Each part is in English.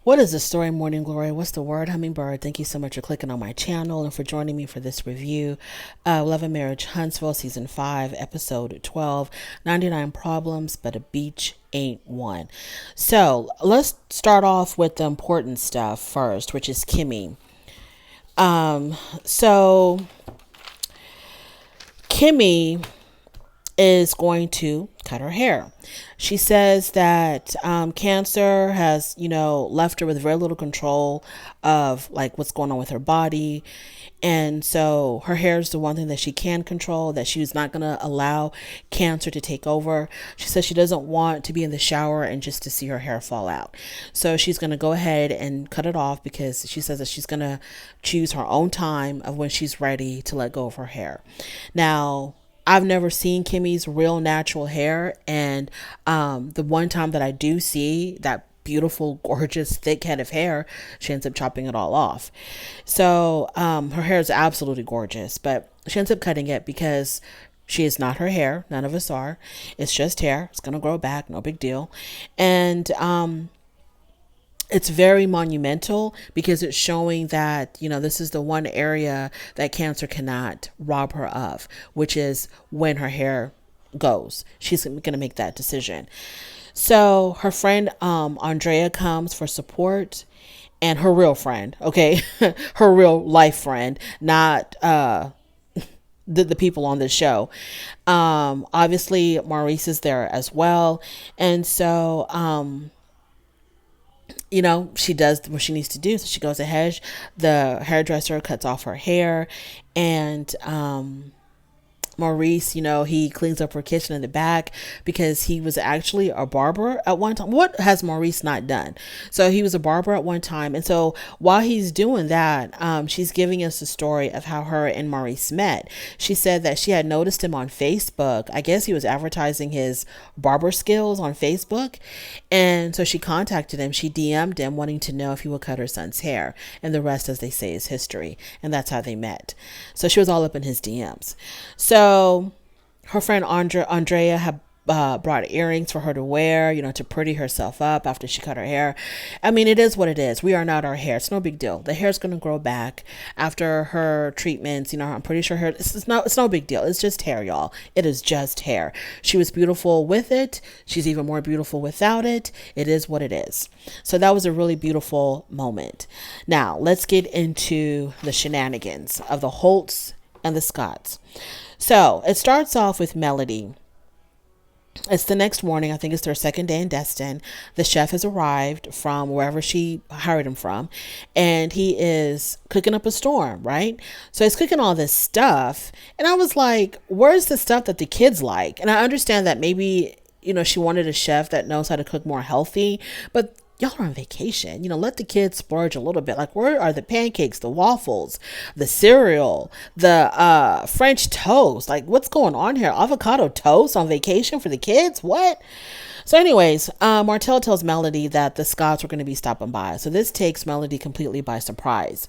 What is the story, Morning Glory? What's the word, Hummingbird? Thank you so much for clicking on my channel and for joining me for this review. Love and Marriage Huntsville, Season 5, Episode 12, 99 Problems, but a beach ain't one. So let's start off with the important stuff first, which is Kimmy. So Kimmy is going to cut her hair. She says that cancer has, left her with very little control of like what's going on with her body. And so her hair is the one thing that she can control, that she's not going to allow cancer to take over. She says she doesn't want to be in the shower and just to see her hair fall out. So she's going to go ahead and cut it off because she says that she's going to choose her own time of when she's ready to let go of her hair. Now, I've never seen Kimmy's real natural hair, and the one time that I do see that beautiful, gorgeous, thick head of hair, she ends up chopping it all off. So her hair is absolutely gorgeous, but she ends up cutting it because she is not her hair. None of us are. It's just hair. It's gonna grow back. No big deal. And it's very monumental because it's showing that, this is the one area that cancer cannot rob her of, which is when her hair goes. She's going to make that decision. So her friend, Andrea, comes for support, and her real friend, okay, her real life friend, not, the people on the show. Obviously Maurice is there as well. And so, she does what she needs to do. So she goes ahead, the hairdresser cuts off her hair, and Maurice, he cleans up her kitchen in the back because he was actually a barber at one time. What has Maurice not done? So he was a barber at one time. And so while he's doing that, she's giving us the story of how her and Maurice met. She said that she had noticed him on Facebook. I guess he was advertising his barber skills on Facebook. And so she contacted him. She DM'd him wanting to know if he would cut her son's hair. And the rest, as they say, is history. And that's how they met. So she was all up in his DMs. So her friend Andrea had brought earrings for her to wear, to pretty herself up after she cut her hair. I mean, it is what it is. We are not our hair. It's no big deal. The hair's going to grow back after her treatments. I'm pretty sure it's no big deal. It's just hair, y'all. It is just hair. She was beautiful with it. She's even more beautiful without it. It is what it is. So that was a really beautiful moment. Now let's get into the shenanigans of the Holtz and the Scotts. So it starts off with Melody. It's the next morning. I think it's their second day in Destin. The chef has arrived from wherever she hired him from, and he is cooking up a storm, right? So he's cooking all this stuff, and I was like, where's the stuff that the kids like? And I understand that maybe, she wanted a chef that knows how to cook more healthy, but y'all are on vacation. Let the kids splurge a little bit. Like, where are the pancakes, the waffles, the cereal, the French toast? Like, what's going on here? Avocado toast on vacation for the kids? What? So anyways, Martell tells Melody that the Scotts were going to be stopping by. So this takes Melody completely by surprise.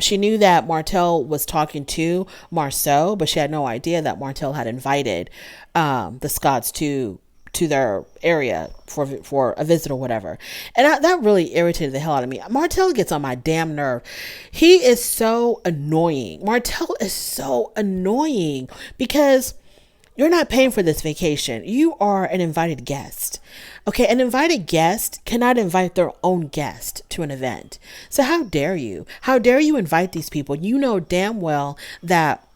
She knew that Martell was talking to Marceau, but she had no idea that Martell had invited the Scotts to their area for a visit or whatever. And that really irritated the hell out of me. Martell gets on my damn nerve. He is so annoying. Martell is so annoying because you're not paying for this vacation. You are an invited guest. Okay, an invited guest cannot invite their own guest to an event. So how dare you? How dare you invite these people? You know damn well that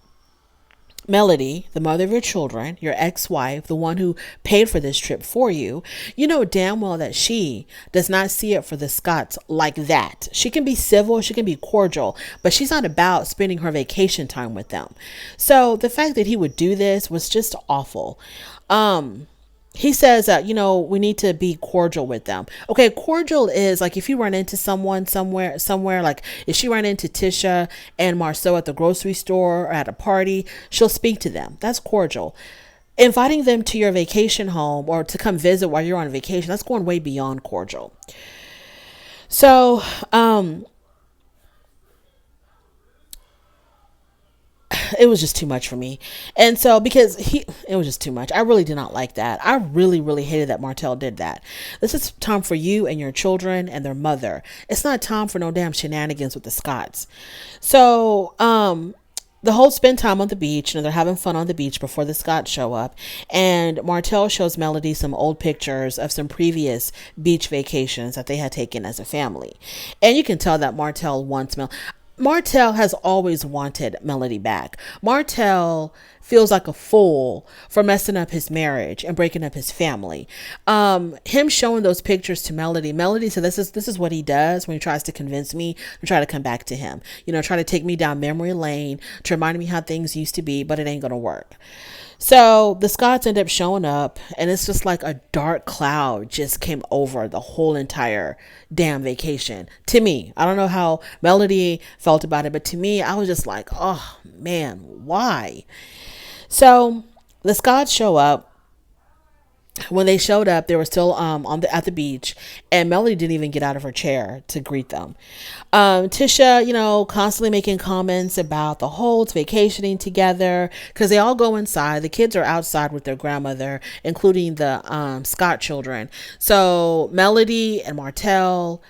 Melody, the mother of your children, your ex-wife, the one who paid for this trip for you, you know damn well that she does not see it for the Scotts like that. She can be civil, she can be cordial, but she's not about spending her vacation time with them. So the fact that he would do this was just awful. He says that, we need to be cordial with them. Okay, cordial is like if you run into someone somewhere, like if she ran into Tisha and Marceau at the grocery store or at a party, she'll speak to them. That's cordial. Inviting them to your vacation home or to come visit while you're on vacation, that's going way beyond cordial. So, it was just too much for me. And so because it was just too much. I really did not like that. I really, really hated that Martell did that. This is time for you and your children and their mother. It's not time for no damn shenanigans with the Scotts. So, the whole spend time on the beach, and they're having fun on the beach before the Scotts show up. And Martell shows Melody some old pictures of some previous beach vacations that they had taken as a family. And you can tell that Martell has always wanted Melody back. Martell feels like a fool for messing up his marriage and breaking up his family. Him showing those pictures to Melody said, this is what he does when he tries to convince me to try to come back to him. Try to take me down memory lane to remind me how things used to be, but it ain't going to work. So the Scotts end up showing up, and it's just like a dark cloud just came over the whole entire damn vacation. To me, I don't know how Melody felt about it, but to me, I was just like, oh man, why? So the Scotts show up. When they showed up, they were still at the beach, and Melody didn't even get out of her chair to greet them. Tisha, constantly making comments about the Holts vacationing together, because they all go inside. The kids are outside with their grandmother, including the Scott children. So Melody and Martell,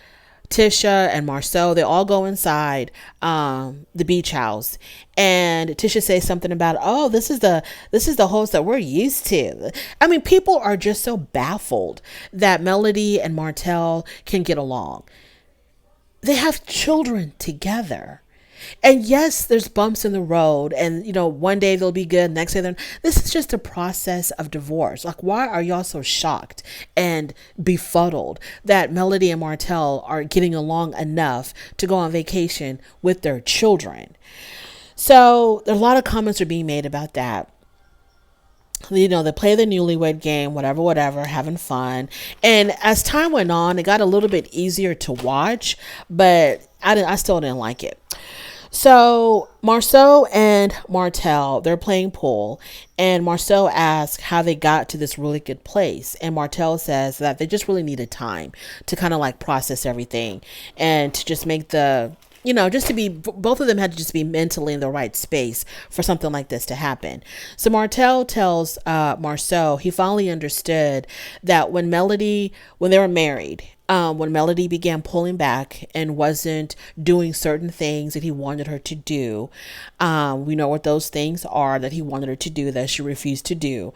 Tisha and Marceau, they all go inside the beach house, and Tisha says something about, oh, this is the host that we're used to. I mean, people are just so baffled that Melody and Martell can get along. They have children together. And yes, there's bumps in the road, and one day they'll be good, next day they're. This is just a process of divorce. Like, why are y'all so shocked and befuddled that Melody and Martell are getting along enough to go on vacation with their children? So a lot of comments are being made about that. They play the newlywed game, whatever, having fun. And as time went on, it got a little bit easier to watch, but I still didn't like it. So Marceau and Martell, they're playing pool, and Marceau asks how they got to this really good place. And Martell says that they just really needed time to kind of like process everything and to just make just to be, both of them had to just be mentally in the right space for something like this to happen. So Martell tells Marceau he finally understood that when they were married, when Melody began pulling back and wasn't doing certain things that he wanted her to do, we know what those things are that he wanted her to do that she refused to do.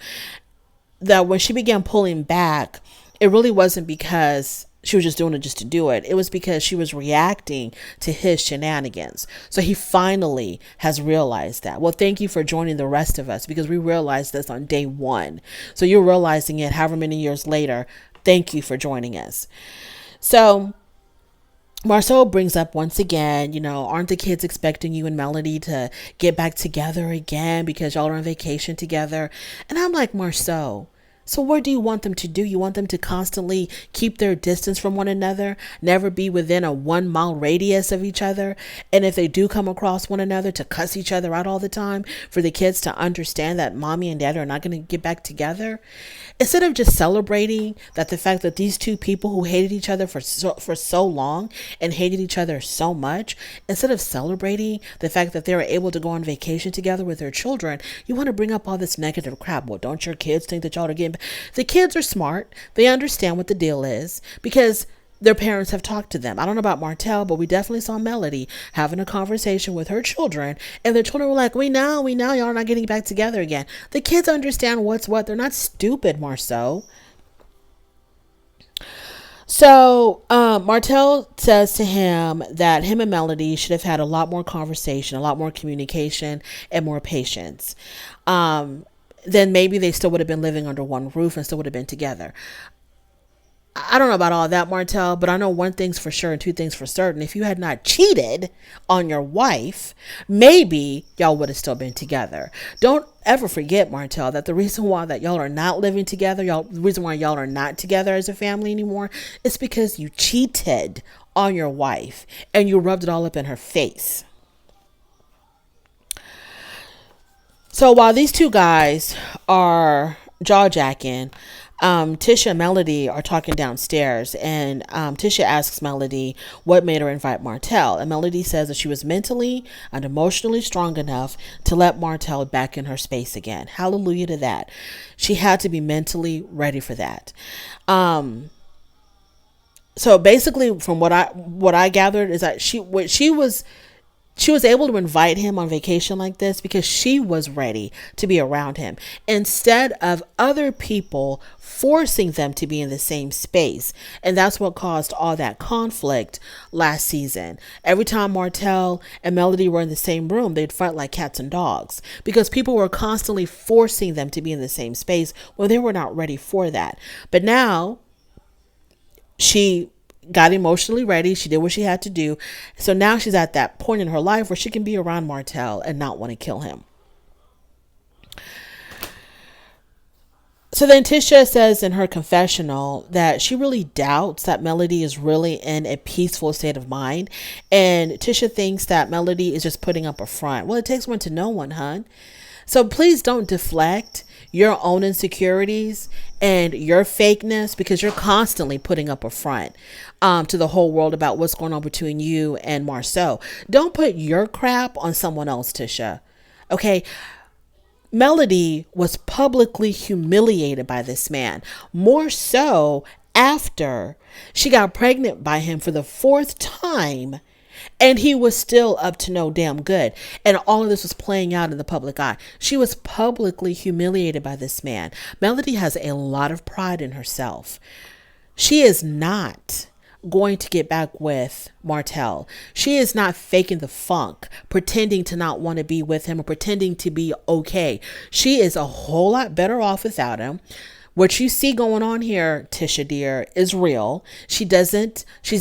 That when she began pulling back, it really wasn't because she was just doing it just to do it. It was because she was reacting to his shenanigans. So he finally has realized that. Well, thank you for joining the rest of us, because we realized this on day one. So you're realizing it however many years later. Thank you for joining us. So Marceau brings up once again, aren't the kids expecting you and Melody to get back together again because y'all are on vacation together? And I'm like, Marceau, so what do you want them to do? You want them to constantly keep their distance from one another, never be within a 1 mile radius of each other. And if they do come across one another, to cuss each other out all the time, for the kids to understand that mommy and daddy are not going to get back together. Instead of just celebrating that the fact that these two people who hated each other for so long and hated each other so much, instead of celebrating the fact that they were able to go on vacation together with their children, you want to bring up all this negative crap. Well, don't your kids think that y'all are getting... The kids are smart. They understand what the deal is because their parents have talked to them. I don't know about Martell, but we definitely saw Melody having a conversation with her children, and their children were like, we know y'all are not getting back together again. The kids understand what's what. They're not stupid, Marceau. So Martell says to him that him and Melody should have had a lot more conversation, a lot more communication, and more patience. Then maybe they still would have been living under one roof and still would have been together. I don't know about all that, Martell, but I know one thing's for sure and two things for certain. If you had not cheated on your wife, maybe y'all would have still been together. Don't ever forget, Martell, that the reason why that y'all are not living together, the reason why y'all are not together as a family anymore, is because you cheated on your wife and you rubbed it all up in her face. So while these two guys are jaw-jacking, Tisha and Melody are talking downstairs, and Tisha asks Melody what made her invite Martell. And Melody says that she was mentally and emotionally strong enough to let Martell back in her space again. Hallelujah to that. She had to be mentally ready for that. So basically, from what I gathered is that she was able to invite him on vacation like this because she was ready to be around him, instead of other people forcing them to be in the same space. And that's what caused all that conflict last season. Every time Martell and Melody were in the same room, they'd fight like cats and dogs because people were constantly forcing them to be in the same space when they were not ready for that. But now she got emotionally ready. She did what she had to do. So now she's at that point in her life where she can be around Martell and not want to kill him. So then Tisha says in her confessional that she really doubts that Melody is really in a peaceful state of mind. And Tisha thinks that Melody is just putting up a front. Well, it takes one to know one, hun. So please don't deflect your own insecurities and your fakeness, because you're constantly putting up a front to the whole world about what's going on between you and Marceau. Don't put your crap on someone else, Tisha. Okay. Melody was publicly humiliated by this man, more so after she got pregnant by him for the 4th time. And he was still up to no damn good. And all of this was playing out in the public eye. She was publicly humiliated by this man. Melody has a lot of pride in herself. She is not going to get back with Martell. She is not faking the funk, pretending to not want to be with him or pretending to be okay. She is a whole lot better off without him. What you see going on here, Tisha dear, is real. She's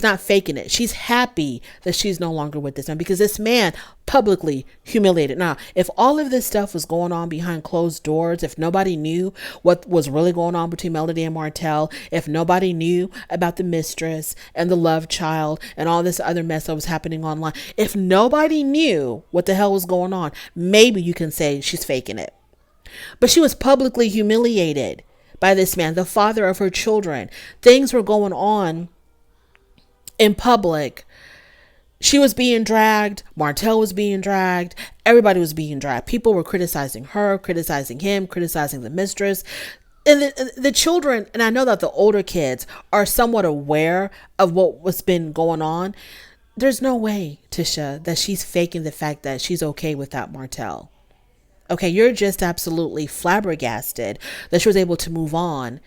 not faking it. She's happy that she's no longer with this man because this man publicly humiliated. Now, if all of this stuff was going on behind closed doors, if nobody knew what was really going on between Melody and Martell, if nobody knew about the mistress and the love child and all this other mess that was happening online, if nobody knew what the hell was going on, maybe you can say she's faking it. But she was publicly humiliated by this man, the father of her children. Things were going on in public. She was being dragged. Martell was being dragged. Everybody was being dragged. People were criticizing her, criticizing him, criticizing the mistress. And the children, and I know that the older kids are somewhat aware of what was been going on. There's no way, Tisha, that she's faking the fact that she's okay without Martell. Okay, you're just absolutely flabbergasted that she was able to move on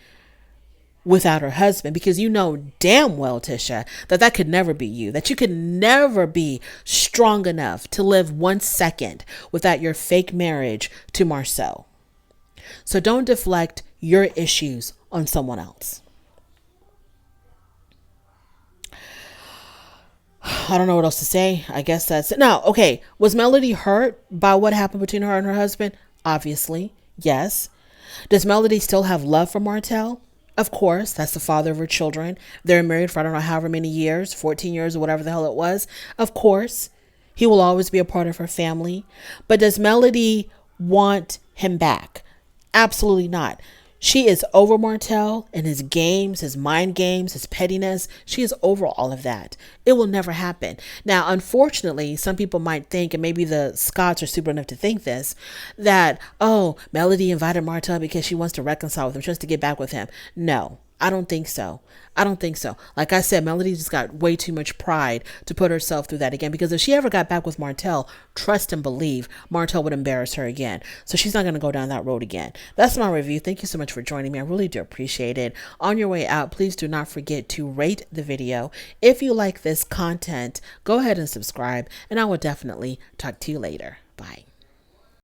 without her husband, because you know damn well, Tisha, that could never be you, that you could never be strong enough to live 1 second without your fake marriage to Marceau. So don't deflect your issues on someone else. I don't know what else to say. I guess that's it. Now, okay, was Melody hurt by what happened between her and her husband? Obviously, yes. Does Melody still have love for Martell? Of course, that's the father of her children. They're married for I don't know however many years, 14 years or whatever the hell it was. Of course, he will always be a part of her family. But does Melody want him back? Absolutely not. She is over Martell and his games, his mind games, his pettiness. She is over all of that. It will never happen. Now, unfortunately, some people might think, and maybe the Scots are stupid enough to think this, that, oh, Melody invited Martell because she wants to reconcile with him. She wants to get back with him. No, I don't think so. I don't think so. Like I said, Melody just got way too much pride to put herself through that again, because if she ever got back with Martell, trust and believe Martell would embarrass her again. So she's not going to go down that road again. That's my review. Thank you so much for joining me. I really do appreciate it. On your way out, please do not forget to rate the video. If you like this content, go ahead and subscribe, and I will definitely talk to you later. Bye.